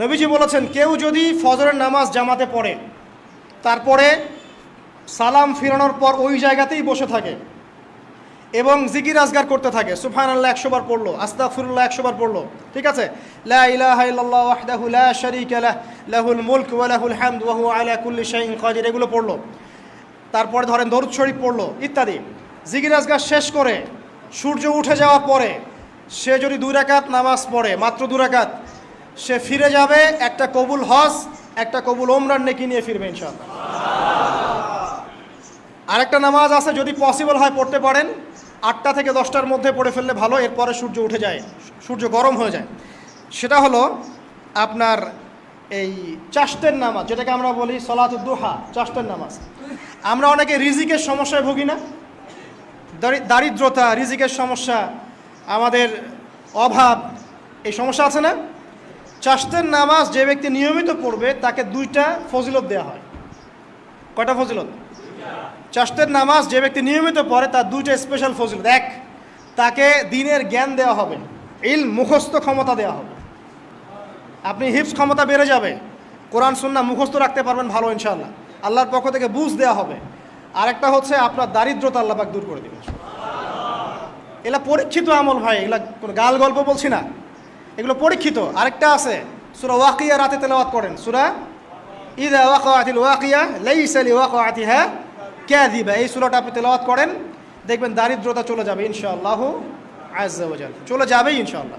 নবীজি বলেছেন, কেউ যদি ফজরের নামাজ জামাতে পড়ে, তারপরে সালাম ফিরানোর পর ওই জায়গাতেই বসে থাকে এবং জিকির আজগার করতে থাকে, সুবহানাল্লাহ 100 বার পড়লো, আস্তাগফিরুল্লাহ 100 বার পড়লো, ঠিক আছে, লা ইলাহা ইল্লাল্লাহ ওয়াহদাহু লা শারীকা লাহ লাহুল মুলক ওয়া লাহুল হামদ ওয়া হুয়া আলা কুল্লি শাইইন কাদির, এগুলো পড়লো, তারপরে ধরেন দরুদ শরীফ পড়লো ইত্যাদি, জিকির আজগার শেষ করে সূর্য উঠে যাওয়ার পরে সে যদি 2 রাকাত নামাজ পড়ে, মাত্র 2 রাকাত, সে ফিরে যাবে একটা কবুল হজ, একটা কবুল ওমরার নেকি নিয়ে ফিরবে ইনশাআল্লাহ। আরেকটা নামাজ আছে, যদি পসিবল হয় পড়তে পারেন, 8টা থেকে 10টার মধ্যে পড়ে ফেললে ভালো, এরপরে সূর্য উঠে যায়, সূর্য গরম হয়ে যায়। সেটা হলো আপনার এই চাশতের নামাজ, যেটাকে আমরা বলি সলাতুদ দুহা, চাশতের নামাজ। আমরা অনেকে রিজিকের সমস্যায় ভুগি না, দারিদ্রতা, রিজিকের সমস্যা, আমাদের অভাব, এই সমস্যা আছে না? চাশতের নামাজ যে ব্যক্তি নিয়মিত পড়বে তাকে 2টা ফজিলত দেওয়া হয়। কয়টা ফজিলত? চাশতের নামাজ যে ব্যক্তি নিয়মিত পড়ে তার 2টা স্পেশাল ফজিলত। 1, তাকে দ্বীনের জ্ঞান দেওয়া হবে, ইলম মুখস্থ ক্ষমতা দেওয়া হবে, আপনি হিফজ ক্ষমতা বেড়ে যাবে, কোরআন সুন্নাহ মুখস্থ রাখতে পারবেন ভালো ইনশাআল্লাহ, আল্লাহর পক্ষ থেকে বুঝ দেওয়া হবে। আরেকটা হচ্ছে আপনার দারিদ্রতা আল্লাহ পাক দূর করে দেবেন। এগুলা পরীক্ষিত আমল ভাই, এগুলা কোনো গাল গল্প বলছি না, এগুলো পরীক্ষিত। আরেকটা আছে, সূরা ওয়াকিয়া রাতে তেলাওয়াত করেন, সূরা ইযা ওয়াকাআতিল ওয়াকিয়া লাইসা লিওয়াকাআতিহা কাযিবা, এই সূরাটা আপনি তেলাওয়াত করেন, দেখবেন দারিদ্রতা চলে যাবে ইনশাআল্লাহু আযজা ওয়া জাল, চলে যাবেই ইনশাআল্লাহ।